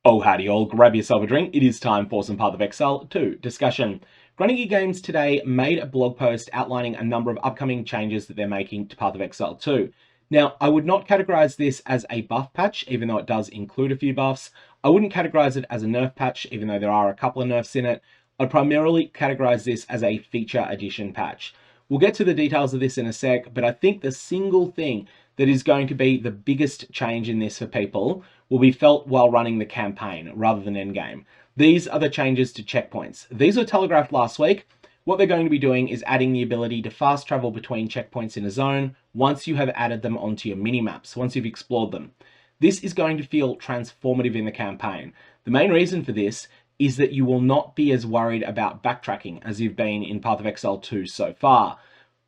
Oh howdy all, grab yourself a drink, it is time for some Path of Exile 2 discussion. Grinding Games today made a blog post outlining a number of upcoming changes that they're making to Path of Exile 2. Now, I would not categorize this as a buff patch, even though it does include a few buffs. I wouldn't categorize it as a nerf patch, even though there are a couple of nerfs in it. I'd primarily categorize this as a feature addition patch. We'll get to the details of this in a sec, but I think the single thing that is going to be the biggest change in this for people will be felt while running the campaign rather than endgame. These are the changes to checkpoints. These were telegraphed last week. What they're going to be doing is adding the ability to fast travel between checkpoints in a zone once you have added them onto your mini-maps, once you've explored them. This is going to feel transformative in the campaign. The main reason for this is that you will not be as worried about backtracking as you've been in Path of Exile 2 so far.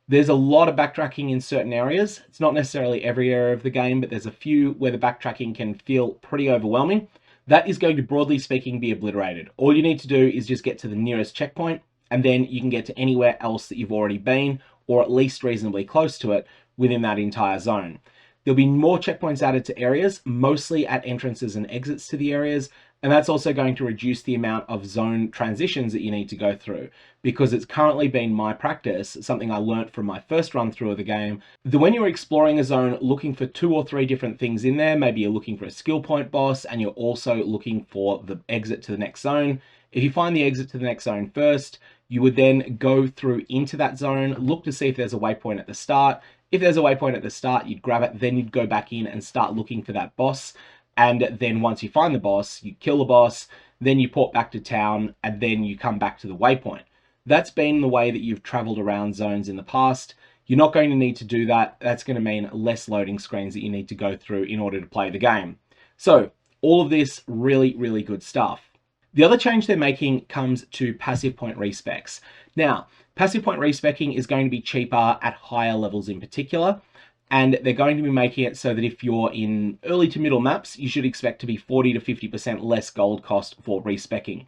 There's a lot of backtracking in certain areas. It's not necessarily every area of the game, but there's a few where the backtracking can feel pretty overwhelming. That is going to, broadly speaking, be obliterated. All you need to do is just get to the nearest checkpoint, and then you can get to anywhere else that you've already been, or at least reasonably close to it, within that entire zone. There'll be more checkpoints added to areas, mostly at entrances and exits to the areas, and that's also going to reduce the amount of zone transitions that you need to go through, because it's currently been my practice, something I learnt from my first run through of the game, that when you're exploring a zone looking for 2 or 3 different things in there, maybe you're looking for a skill point boss and you're also looking for the exit to the next zone. If you find the exit to the next zone first, you would then go through into that zone, look to see if there's a waypoint at the start. If there's a waypoint at the start, you'd grab it, then you'd go back in and start looking for that boss. And then once you find the boss, you kill the boss, then you port back to town, and then you come back to the waypoint. That's been the way that you've traveled around zones in the past. You're not going to need to do that. That's going to mean less loading screens that you need to go through in order to play the game. So all of this really, really good stuff. The other change they're making comes to passive point respecs. Now, passive point respecking is going to be cheaper at higher levels in particular. And they're going to be making it so that if you're in early to middle maps, you should expect to be 40 to 50% less gold cost for respecking.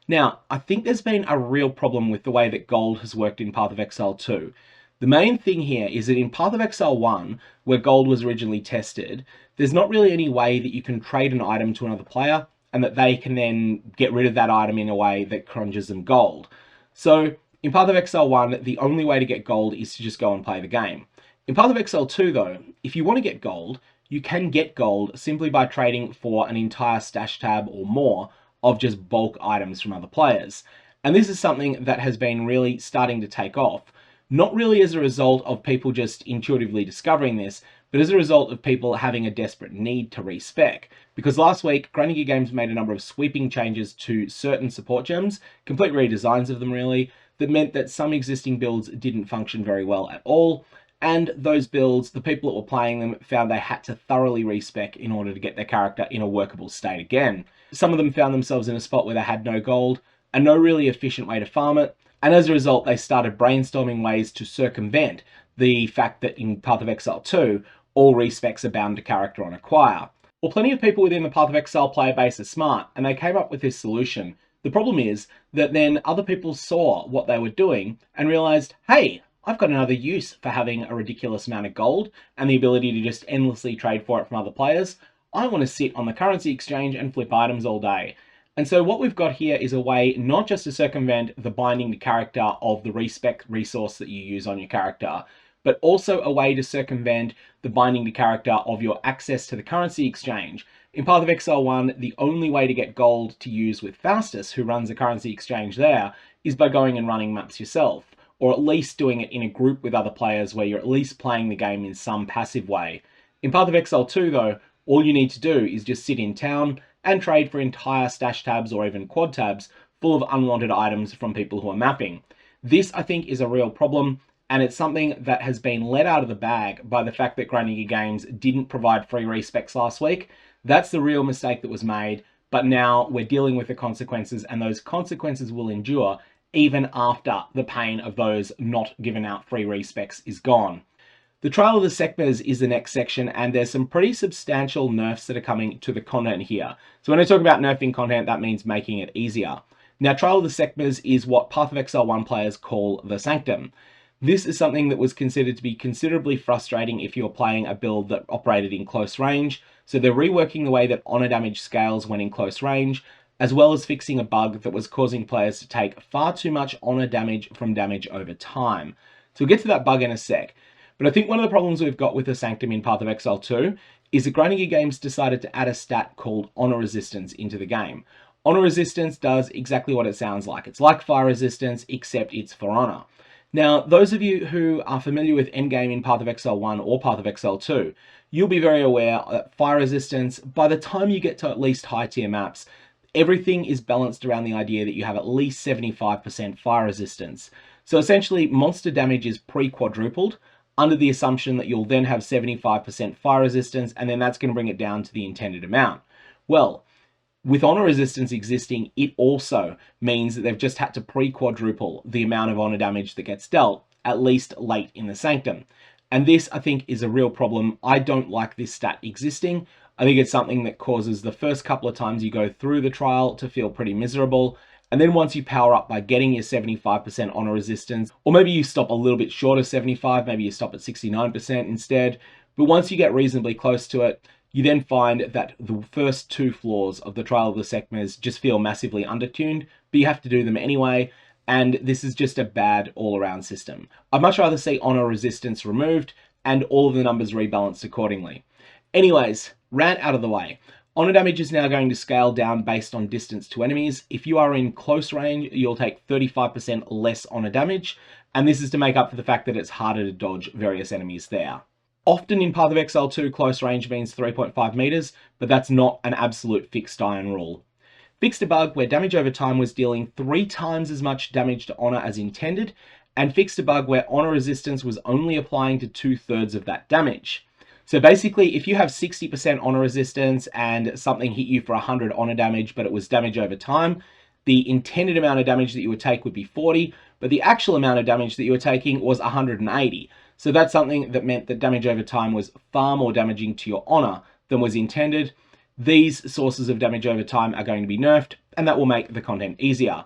Now, I think there's been a real problem with the way that gold has worked in Path of Exile 2. The main thing here is that in Path of Exile 1, where gold was originally tested, there's not really any way that you can trade an item to another player and that they can then get rid of that item in a way that conjures them gold. So in Path of Exile 1, the only way to get gold is to just go and play the game. In Path of Exile 2 though, if you want to get gold, you can get gold simply by trading for an entire stash tab or more of just bulk items from other players. And this is something that has been really starting to take off, not really as a result of people just intuitively discovering this, but as a result of people having a desperate need to respec. Because last week, Grinding Games made a number of sweeping changes to certain support gems, complete redesigns of them really, that meant that some existing builds didn't function very well at all. And those builds, the people that were playing them found they had to thoroughly respec in order to get their character in a workable state again. Some of them found themselves in a spot where they had no gold and no really efficient way to farm it. And as a result, they started brainstorming ways to circumvent the fact that in Path of Exile 2, all respecs are bound to character on acquire. Well, plenty of people within the Path of Exile player base are smart, and they came up with this solution. The problem is that then other people saw what they were doing and realized, hey, I've got another use for having a ridiculous amount of gold and the ability to just endlessly trade for it from other players. I want to sit on the currency exchange and flip items all day. And so what we've got here is a way not just to circumvent the binding to character of the respec resource that you use on your character, but also a way to circumvent the binding to character of your access to the currency exchange. In Path of Exile 1, the only way to get gold to use with Faustus, who runs a currency exchange there, is by going and running maps yourself, or at least doing it in a group with other players where you're at least playing the game in some passive way. In Path of Exile 2 though, all you need to do is just sit in town and trade for entire stash tabs or even quad tabs full of unwanted items from people who are mapping. This, I think, is a real problem, and it's something that has been let out of the bag by the fact that Grinding Games didn't provide free respecs last week. That's the real mistake that was made, but now we're dealing with the consequences, and those consequences will endure even after the pain of those not given out free respecs is gone. The Trial of the Sekhemas is the next section, and there's some pretty substantial nerfs that are coming to the content here. So when I talk about nerfing content, that means making it easier. Now, Trial of the Sekhemas is what Path of Exile 1 players call the Sanctum. This is something that was considered to be considerably frustrating if you're playing a build that operated in close range, so they're reworking the way that honor damage scales when in close range, as well as fixing a bug that was causing players to take far too much honor damage from damage over time. So we'll get to that bug in a sec. But I think one of the problems we've got with the Sanctum in Path of Exile 2 is that Grinding Games decided to add a stat called Honor Resistance into the game. Honor Resistance does exactly what it sounds like. It's like Fire Resistance, except it's for Honor. Now, those of you who are familiar with endgame in Path of Exile 1 or Path of Exile 2, you'll be very aware that Fire Resistance, by the time you get to at least high tier maps, everything is balanced around the idea that you have at least 75% fire resistance. So essentially, monster damage is pre-quadrupled under the assumption that you'll then have 75% fire resistance, and then that's going to bring it down to the intended amount. Well, with honor resistance existing, it also means that they've just had to pre-quadruple the amount of honor damage that gets dealt, at least late in the Sanctum. And this, I think, is a real problem. I don't like this stat existing. I think it's something that causes the first couple of times you go through the trial to feel pretty miserable. And then once you power up by getting your 75% honor resistance, or maybe you stop a little bit short of 75, maybe you stop at 69% instead. But once you get reasonably close to it, you then find that the first two floors of the Trial of the Sekhemas just feel massively undertuned, but you have to do them anyway, and this is just a bad all-around system. I'd much rather see honor resistance removed and all of the numbers rebalanced accordingly. Anyways, rant out of the way. Honor damage is now going to scale down based on distance to enemies. If you are in close range, you'll take 35% less honor damage, and this is to make up for the fact that it's harder to dodge various enemies there. Often in Path of Exile 2, close range means 3.5 meters, but that's not an absolute fixed iron rule. Fixed a bug where damage over time was dealing 3 times as much damage to honor as intended, and fixed a bug where honor resistance was only applying to 2/3 of that damage. So basically, if you have 60% honor resistance and something hit you for 100 honor damage, but it was damage over time, the intended amount of damage that you would take would be 40, but the actual amount of damage that you were taking was 180. So that's something that meant that damage over time was far more damaging to your honor than was intended. These sources of damage over time are going to be nerfed, and that will make the content easier.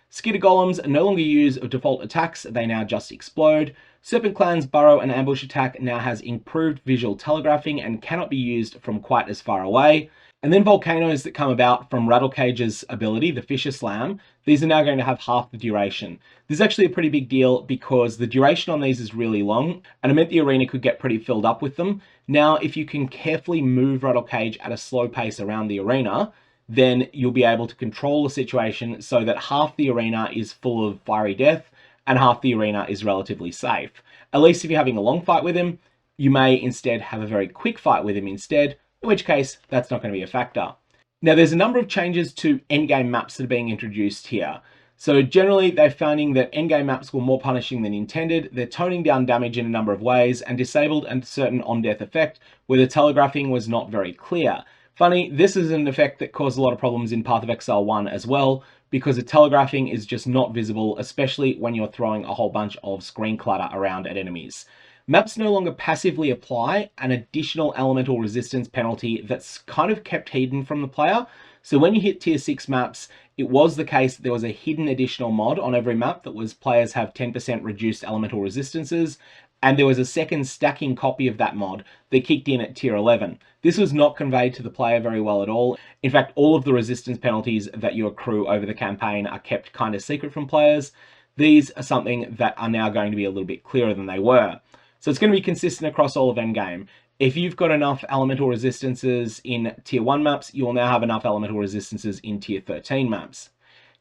Skitter Golems no longer use default attacks, they now just explode. Serpent Clan's Burrow and Ambush attack now has improved visual telegraphing and cannot be used from quite as far away. And then volcanoes that come about from Rattlecage's ability, the Fisher Slam, these are now going to have half the duration. This is actually a pretty big deal because the duration on these is really long, and it meant the arena could get pretty filled up with them. Now, if you can carefully move Rattlecage at a slow pace around the arena, then you'll be able to control the situation so that half the arena is full of fiery death and half the arena is relatively safe. At least if you're having a long fight with him, you may instead have a very quick fight with him instead, in which case that's not going to be a factor. Now there's a number of changes to endgame maps that are being introduced here. So generally they're finding that endgame maps were more punishing than intended. They're toning down damage in a number of ways and disabled a certain on-death effect where the telegraphing was not very clear. Funny, this is an effect that caused a lot of problems in Path of Exile 1 as well, because the telegraphing is just not visible, especially when you're throwing a whole bunch of screen clutter around at enemies. Maps no longer passively apply an additional elemental resistance penalty that's kind of kept hidden from the player. So when you hit tier 6 maps, it was the case that there was a hidden additional mod on every map that was players have 10% reduced elemental resistances, and there was a second stacking copy of that mod that kicked in at tier 11. This was not conveyed to the player very well at all. In fact, all of the resistance penalties that you accrue over the campaign are kept kind of secret from players. These are something that are now going to be a little bit clearer than they were. So it's going to be consistent across all of endgame. If you've got enough elemental resistances in tier 1 maps, you will now have enough elemental resistances in tier 13 maps.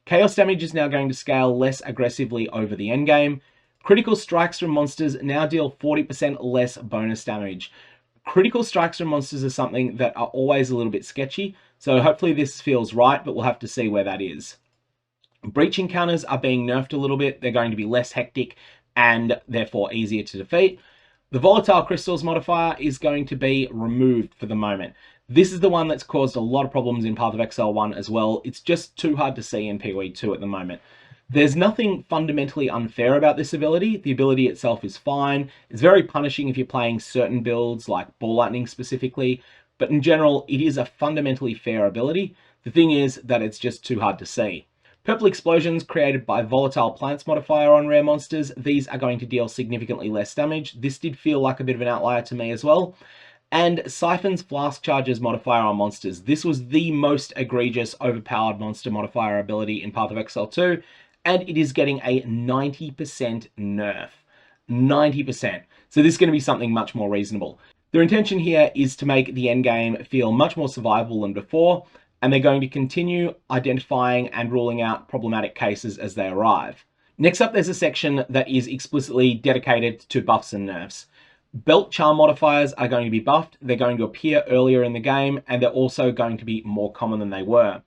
Chaos damage is now going to scale less aggressively over the endgame. Critical strikes from monsters now deal 40% less bonus damage. Critical strikes from monsters are something that are always a little bit sketchy, so hopefully this feels right, but we'll have to see where that is. Breach encounters are being nerfed a little bit. They're going to be less hectic and therefore easier to defeat. The Volatile Crystals modifier is going to be removed for the moment. This is the one that's caused a lot of problems in Path of Exile 1 as well. It's just too hard to see in POE 2 at the moment. There's nothing fundamentally unfair about this ability. The ability itself is fine. It's very punishing if you're playing certain builds like Ball Lightning specifically, but in general, it is a fundamentally fair ability. The thing is that it's just too hard to see. Purple explosions created by Volatile Plants modifier on rare monsters. These are going to deal significantly less damage. This did feel like a bit of an outlier to me as well. And Siphons Flask charges modifier on monsters. This was the most egregious overpowered monster modifier ability in Path of Exile 2, and it is getting a 90% nerf. 90%. So this is going to be something much more reasonable. Their intention here is to make the endgame feel much more survivable than before, and they're going to continue identifying and ruling out problematic cases as they arrive. Next up, there's a section that is explicitly dedicated to buffs and nerfs. Belt charm modifiers are going to be buffed, they're going to appear earlier in the game, and they're also going to be more common than they were.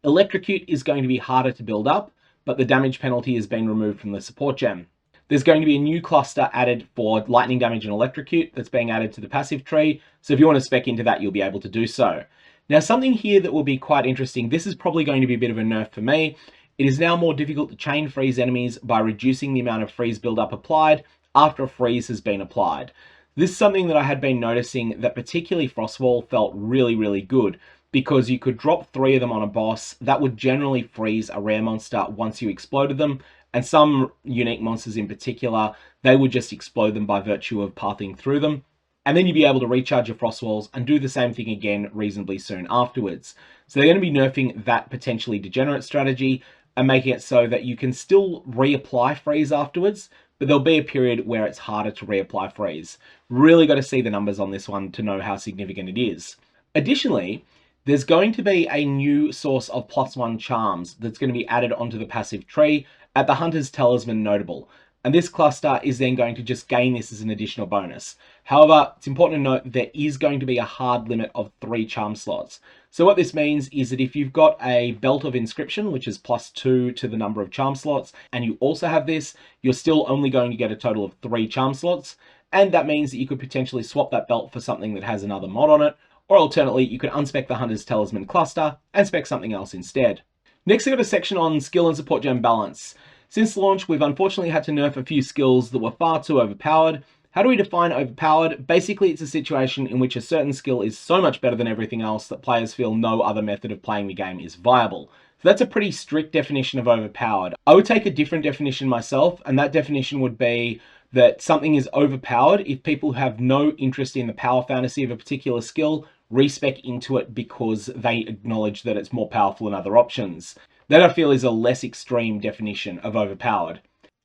Electrocute is going to be harder to build up, but the damage penalty has been removed from the support gem. There's going to be a new cluster added for lightning damage and electrocute that's being added to the passive tree, so if you want to spec into that, you'll be able to do so. Now, something here that will be quite interesting, this is probably going to be a bit of a nerf for me. It is now more difficult to chain freeze enemies by reducing the amount of freeze buildup applied after a freeze has been applied. This is something that I had been noticing that particularly Frostwall felt really, really good, because you could drop 3 of them on a boss. That would generally freeze a rare monster once you exploded them, and some unique monsters in particular, they would just explode them by virtue of pathing through them. And then you'd be able to recharge your frost walls and do the same thing again reasonably soon afterwards. So they're going to be nerfing that potentially degenerate strategy and making it so that you can still reapply freeze afterwards, but there'll be a period where it's harder to reapply freeze. Really got to see the numbers on this one to know how significant it is. Additionally, there's going to be a new source of +1 charms that's going to be added onto the passive tree at the Hunter's Talisman notable. And this cluster is then going to just gain this as an additional bonus. However, it's important to note there is going to be a hard limit of 3 charm slots. So what this means is that if you've got a Belt of Inscription, which is +2 to the number of charm slots, and you also have this, you're still only going to get a total of 3 charm slots. And that means that you could potentially swap that belt for something that has another mod on it, or alternately, you could unspec the Hunter's Talisman cluster and spec something else instead. Next, I've got a section on skill and support gem balance. Since launch, we've unfortunately had to nerf a few skills that were far too overpowered. How do we define overpowered? Basically, it's a situation in which a certain skill is so much better than everything else that players feel no other method of playing the game is viable. So that's a pretty strict definition of overpowered. I would take a different definition myself, and that definition would be that something is overpowered if people have no interest in the power fantasy of a particular skill, respec into it because they acknowledge that it's more powerful than other options. That I feel is a less extreme definition of overpowered.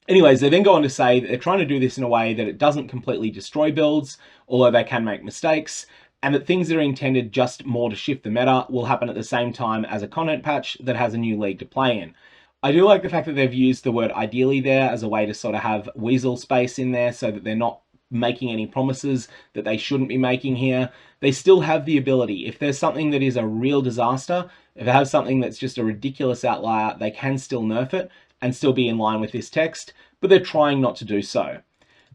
Anyways, they then go on to say that they're trying to do this in a way that it doesn't completely destroy builds, although they can make mistakes, and that things that are intended just more to shift the meta will happen at the same time as a content patch that has a new league to play in. I do like the fact that they've used the word ideally there as a way to sort of have weasel space in there so that they're not making any promises that they shouldn't be making here. They still have the ability, if there's something that is a real disaster, if they have something that's just a ridiculous outlier, they can still nerf it and still be in line with this text, but they're trying not to do so.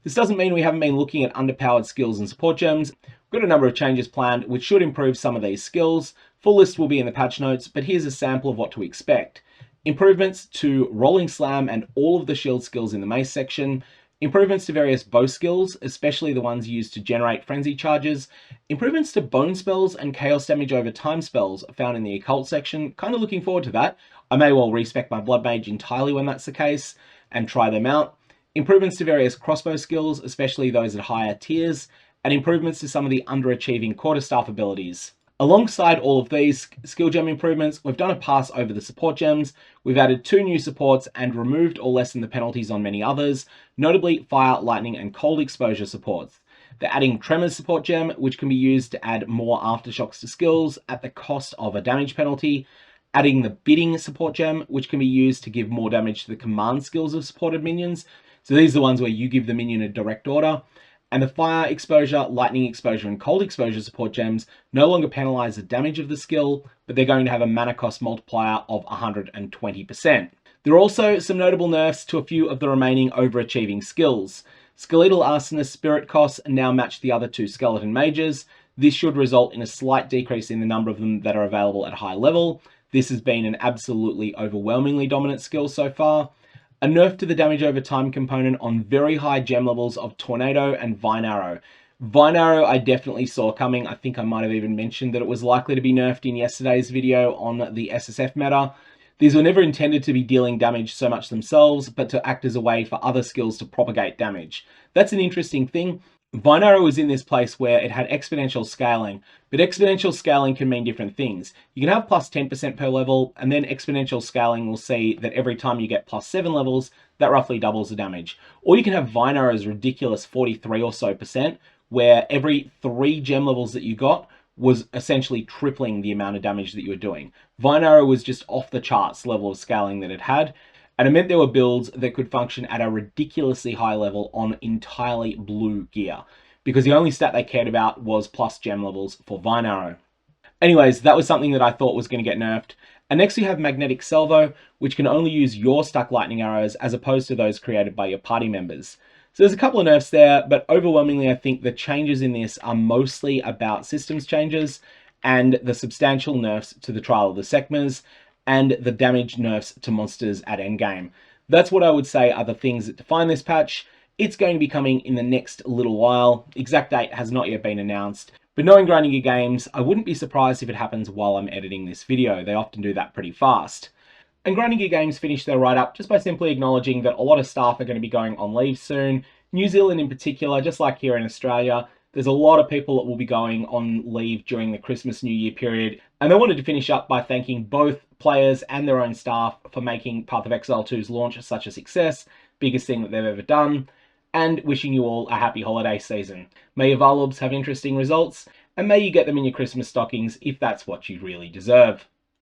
This doesn't mean we haven't been looking at underpowered skills and support gems. We've got a number of changes planned which should improve some of these skills. Full list will be in the patch notes, but here's a sample of what to expect. Improvements to Rolling Slam and all of the shield skills in the mace section. Improvements to various bow skills, especially the ones used to generate frenzy charges. Improvements to bone spells and chaos damage over time spells found in the occult section. Kind of looking forward to that. I may well respec my blood mage entirely when that's the case and try them out. Improvements to various crossbow skills, especially those at higher tiers, and improvements to some of the underachieving quarterstaff abilities. Alongside all of these skill gem improvements, we've done a pass over the support gems. We've added 2 new supports and removed or lessened the penalties on many others, notably fire, lightning, and cold exposure supports. They're adding Tremors support gem, which can be used to add more aftershocks to skills at the cost of a damage penalty. Adding the bidding support gem, which can be used to give more damage to the command skills of supported minions. So these are the ones where you give the minion a direct order. And the fire exposure, lightning exposure, and cold exposure support gems no longer penalize the damage of the skill, but they're going to have a mana cost multiplier of 120%. There are also some notable nerfs to a few of the remaining overachieving skills. Skeletal Arsonist Spirit costs now match the other 2 skeleton mages. This should result in a slight decrease in the number of them that are available at high level. This has been an absolutely overwhelmingly dominant skill so far. A nerf to the damage over time component on very high gem levels of Tornado and Vine Arrow. Vine Arrow I definitely saw coming. I think I might have even mentioned that it was likely to be nerfed in yesterday's video on the SSF meta. These were never intended to be dealing damage so much themselves, but to act as a way for other skills to propagate damage. That's an interesting thing. Vine Arrow was in this place where it had exponential scaling, but exponential scaling can mean different things. You can have plus 10% per level, and then exponential scaling will see that every time you get plus 7 levels, that roughly doubles the damage. Or you can have Vine Arrow's ridiculous 43 or so percent, where every 3 gem levels that you got was essentially tripling the amount of damage that you were doing. Vine Arrow was just off the charts level of scaling that it had, and it meant there were builds that could function at a ridiculously high level on entirely blue gear, because the only stat they cared about was plus gem levels for Vine Arrow. Anyways, that was something that I thought was going to get nerfed. And next we have Magnetic Salvo, which can only use your stuck lightning arrows as opposed to those created by your party members. So there's a couple of nerfs there, but overwhelmingly I think the changes in this are mostly about systems changes and the substantial nerfs to the Trial of the Sekhemas and the damage nerfs to monsters at endgame. That's what I would say are the things that define this patch. It's going to be coming in the next little while. Exact date has not yet been announced, but knowing Grinding Gear Games, I wouldn't be surprised if it happens while I'm editing this video. They often do that pretty fast. And Grinding Gear Games finished their write-up just by simply acknowledging that a lot of staff are going to be going on leave soon. New Zealand in particular, just like here in Australia, there's a lot of people that will be going on leave during the Christmas New Year period. And they wanted to finish up by thanking both players and their own staff for making Path of Exile 2's launch such a success, biggest thing that they've ever done, and wishing you all a happy holiday season. May your Valobs have interesting results, and may you get them in your Christmas stockings if that's what you really deserve.